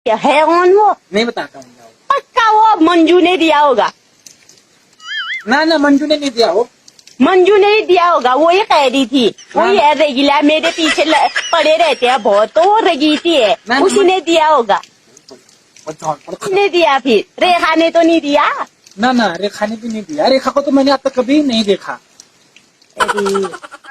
क्या है कौन वो? नहीं बताता हूँ। पक्का वो मंजू ने दिया होगा। ना ना, मंजू ने नहीं दिया हो। मंजू ने ही दिया होगा, वो ही कह रही थी। वो ही है रेगिला, मेरे पीछे पड़े रहते हैं बहुत, तो वो रगीती है, उसी ने दिया होगा। ने दिया फिर रेखा ने तो नहीं दिया। ना ना, रेखा ने भी नहीं दिया। रेखा को तो मैंने अब तक कभी नहीं देखा।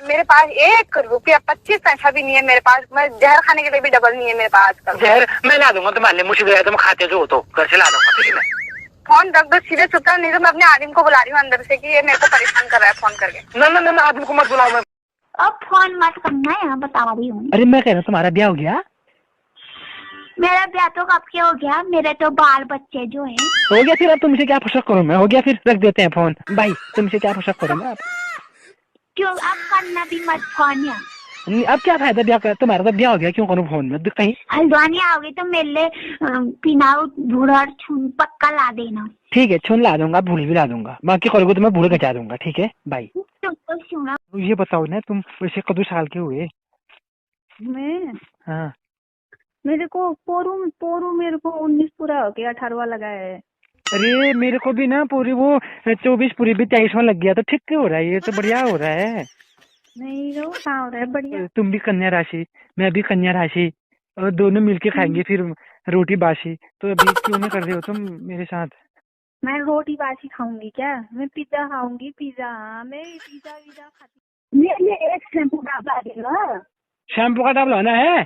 मेरे पास 1 रुपया 25 पैसा भी नहीं है मेरे पास। मैं जहर खाने के लिए भी डबल नहीं है मेरे पास आजकल। जहर मैं ला दूंगा तुम्हारे लिए, मुझे तुम खाते जो हो तो घर से ला दूंगा, ठीक है। फोन रख दो सीधे चुपचाप, नहीं तो मैं अपने आदमी को बुला रही हूँ अंदर से कि ये मेरे को परेशान कर रहा है फोन करके। ना ना ना, आदमी को मत बुलाओ। मैं अब फोन मत करना, यहाँ बता रही हूँ। अरे मैं कह रहा हूँ तुम्हारा ब्याह हो गया? मेरा ब्याह तो कब के हो गया, मेरे तो बाल बच्चे जो हैं। हो गया फिर, अब तुमसे क्या पुशअप करूँ मैं? हो गया फिर, रख देते हैं फोन। भाई तुमसे क्या पुशअप करूँ मैं? क्यों अब करना भी मत फोन यहाँ। अब क्या फायदा ब्याह का? तुम्हारा तो ब्याह हो गया, क्यों करूँ फोन में? कहीं हल्द्वानी आओगे तो मेरे लिए पिनाऊ भूड़ा छून पक्का ला देना। ठीक है, छुन ला दूंगा, भूल भी ला दूंगा। बाकी करोगे तो मैं भूल गचा दूंगा, ठीक है बाई। तो सुना, ये बताओ ना, तुम वैसे कदू साल के हुए? मैं हाँ, मेरे को पोरू मेरे को 19 पूरा हो गया, 18वां लगा है। अरे मेरे को भी ना पूरी वो 24 पूरी भी 23वां लग गया, तो ठीक हो रहा है, ये तो बढ़िया हो रहा है। नहीं रो कहाँ हो रहा है, बढ़िया। तुम भी कन्या राशि, मैं भी कन्या राशि, और दोनों मिलके खाएंगे फिर रोटी बासी। तो अभी क्यों नहीं कर रहे हो तुम मेरे साथ? मैं रोटी बासी खाऊंगी क्या? मैं पिज्जा खाऊंगी, पिज्जा। मैं पिज्जा वीजा खाती। मेरे एक शैम्पू डाबा देगा। शैम्पू का टब लाना है?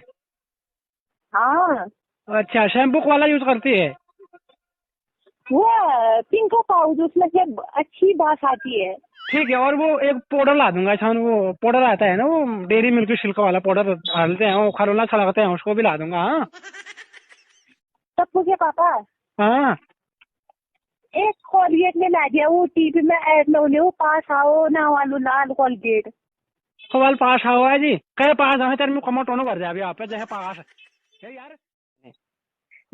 हाँ, अच्छा, शैम्पू वाला यूज करती है? वो पिंको पाउडर, उसमें से अच्छी बात आती है। ठीक है, और वो एक पाउडर ला दूंगा। अच्छा, वो पाउडर आता है ना, वो डेयरी मिल्क शिल्क वाला पाउडर डालते हैं, वो खरोला छड़कते हैं, उसको भी ला दूंगा। हाँ तब मुझे पापा हाँ, एक कोलगेट में ला दिया, वो टीवी में ऐड में उन्हें वो पास आओ ना वालू लाल कोलगेट। सवाल पास हुआ है जी, कहे पास है तेरे में कमर टोनो कर जाए आप जैसे पास है यार।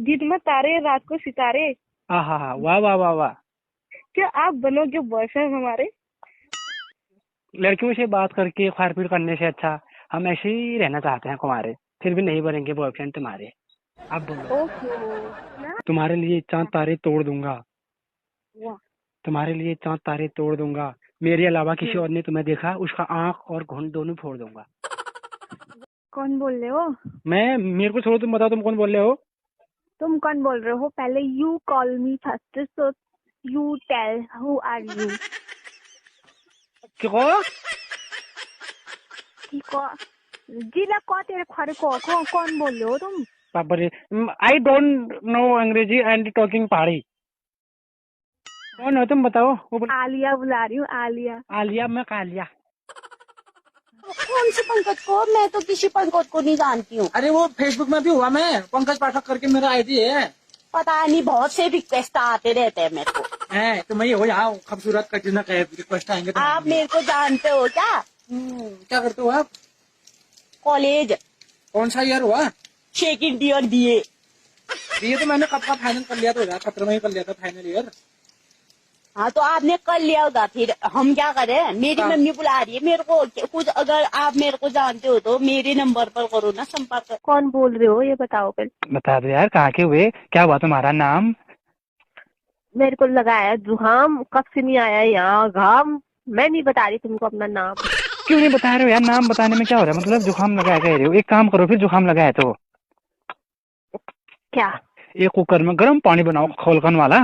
दिन में तारे, रात को सितारे। हाँ हाँ हाँ, वाह वाह वाह वाह। क्या आप बनोगे बॉयफ्रेंड हमारे? लड़कियों से बात करके खार-पीट करने से अच्छा हम ऐसे ही रहना चाहते हैं कुंवारे, फिर भी नहीं बनेंगे बॉयफ्रेंड तुम्हारे। अब बोलो। तुम्हारे लिए चांद तारे तोड़ दूंगा, तुम्हारे लिए चांद तारे तोड़ दूंगा। मेरे अलावा किसी और ने तुम्हें देखा, उसका आंख और घुंड दोनों फोड़ दूंगा। कौन बोल रहे हो? मैं, मेरे को छोड़ो, तुम बताओ तुम कौन बोल रहे हो? तुम कौन बोल रहे हो? पहले you call me first, so you tell who are you. क्यों? जिला को तेरे खरे को कौन बोल रहे हो तुम? पापा रे, आई डोंट नो अंग्रेजी एंड टॉकिंग पहाड़ी। कौन हो तुम बताओ? आलिया बुला रही हूँ, आलिया। आलिया? मैं कालिया। कौन से पंकज को? मैं तो किसी पंकज को नहीं जानती हूँ। अरे वो फेसबुक में भी हुआ, मैं पंकज पाठक करके मेरा आईडी है। पता नहीं, बहुत से रिक्वेस्ट आते रहते हैं मेरे को। है तो मैं हो यहाँ खूबसूरत का जितना रिक्वेस्ट आएंगे तो आप मेरे को जानते हो क्या? क्या करते हो आप? कॉलेज कौन सा ईयर हुआ? सेकंड ईयर दिए। ये तो मैंने कब का फाइनल कर लिया था, 2017 में ही कर लिया था फाइनल ईयर। हाँ तो आपने कर लिया होगा, फिर हम क्या करें? मेरी मम्मी बुला रही है मेरे को कुछ, अगर आप मेरे को जानते हो तो मेरे नंबर पर करो ना संपर्क। कौन बोल रहे हो ये बताओ पहले। बता दो यार, कहाँ के हुए, क्या हुआ तुम्हारा नाम? मेरे को लगाया जुकाम, कब से नहीं आया यहाँ घाम। मैं नहीं बता रही तुमको अपना नाम। क्यों नहीं बता रहे हो यार? नाम बताने में क्या हो रहा है? मतलब जुकाम लगाया कह रहे हो? एक काम करो फिर, जुकाम लगाया तो क्या? एक कुकर में गर्म पानी बनाओ खोलकन वाला,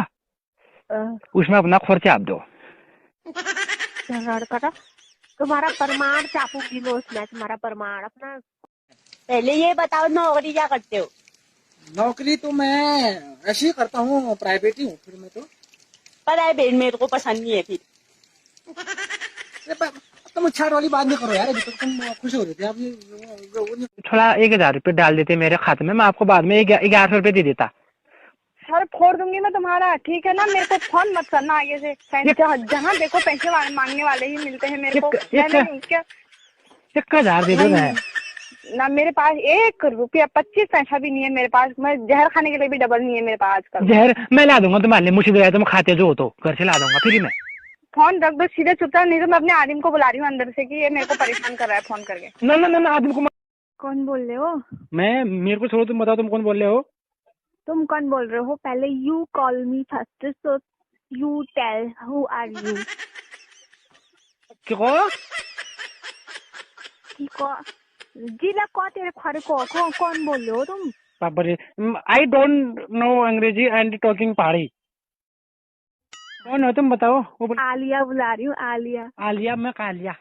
उसमें अपना खोर चाप दो। तुम्हारा प्रमाण चापूंगी मैं उसमें, तुम्हारा प्रमाण अपना। पहले ये बताओ, नौकरी क्या करते हो? नौकरी तो मैं ऐसे ही करता हूँ, प्राइवेट ही हूँ फिर मैं तो। प्राइवेट मेरे को पसंद नहीं है फिर। तुम छाट वाली बात नहीं करो यार, अभी तक तुम खुश हो रहे थे। आप थोड़ा 1000 रुपये डाल देते मेरे खाते में, मैं आपको बाद में 1100 रुपये दे देता। सर फोड़ दूंगी मैं तुम्हारा, ठीक है ना? मेरे को फोन मत करना आगे से। जहाँ देखो पैसे मांगने वाले ही मिलते हैं मेरे को। क्या 1000 दे दो ना, मेरे पास 1 रुपया 25 पैसा भी नहीं है मेरे पास। मैं जहर खाने के लिए भी डबल नहीं है मेरे पास आजकल। जहर मैं ला दूंगा तुम्हारे लिए, मुझे दे, तुम खाते जो हो तो घर से ला दूंगा, ठीक है? मैं फोन रख दो सीधे चुपचाप, नहीं तो मैं अपने आदमी को बुला रही हूँ अंदर से कि ये मेरे को परेशान कर रहा है फोन करके। ना ना ना, आदमी को कौन बोल रहे हो? मैं, मेरे को छोड़ो, तुम बताओ तुम कौन बोल रहे हो? तुम कौन बोल रहे हो? पहले you call me first, so you tell who are you. क्यों? जिला को तेरे खरे को कौन बोल रहे हो तुम? बाबा रे, आई डोंट नो अंग्रेजी एंड टॉकिंग पहाड़ी। कौन हो तुम बताओ? आलिया बुला रही हूँ, आलिया। आलिया, मैं कालिया।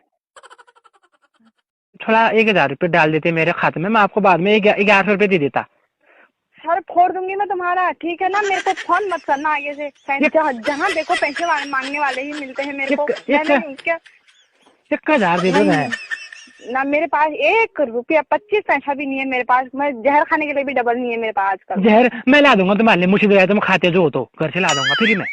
थोड़ा 1000 रुपये डाल देते मेरे खाते में, मैं आपको बाद में 1100 रुपये दे देता। सर फोड़ दूंगी मैं तुम्हारा, ठीक है ना? मेरे को फोन मत करना आगे से। जहाँ देखो पैसे मांगने वाले ही मिलते हैं मेरे को। 1000 दे दो। मैं ना, मेरे पास 1 रुपया 25 पैसा भी नहीं है मेरे पास। मैं जहर खाने के लिए भी डबल नहीं है मेरे पास आजकल। जहर मैं ला दूंगा तुम्हारे लिए, मुझे तुम खाते जो हो तो घर से ला दूंगा फ्री में।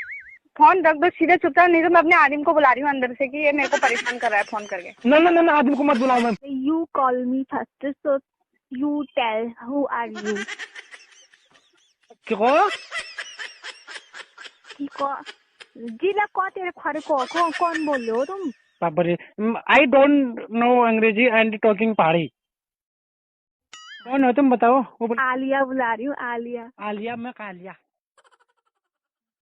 फोन रख दो सीधे चुपचाप, नहीं तो मैं अपने आदमी को बुला रही हूँ अंदर से कि ये मेरे को परेशान कर रहा है फोन करके। ना आदमी को मत बुलाओ। मैं you call me first, so you tell who are you. क्यों? जिला को तेरे खरे को कौन बोल रहे हो तुम? बाबा रे, आई डोंट नो अंग्रेजी एंड टॉकिंग पहाड़ी। कौन हो तुम बताओ? आलिया बुला रही हूँ, आलिया। आलिया, मैं कालिया।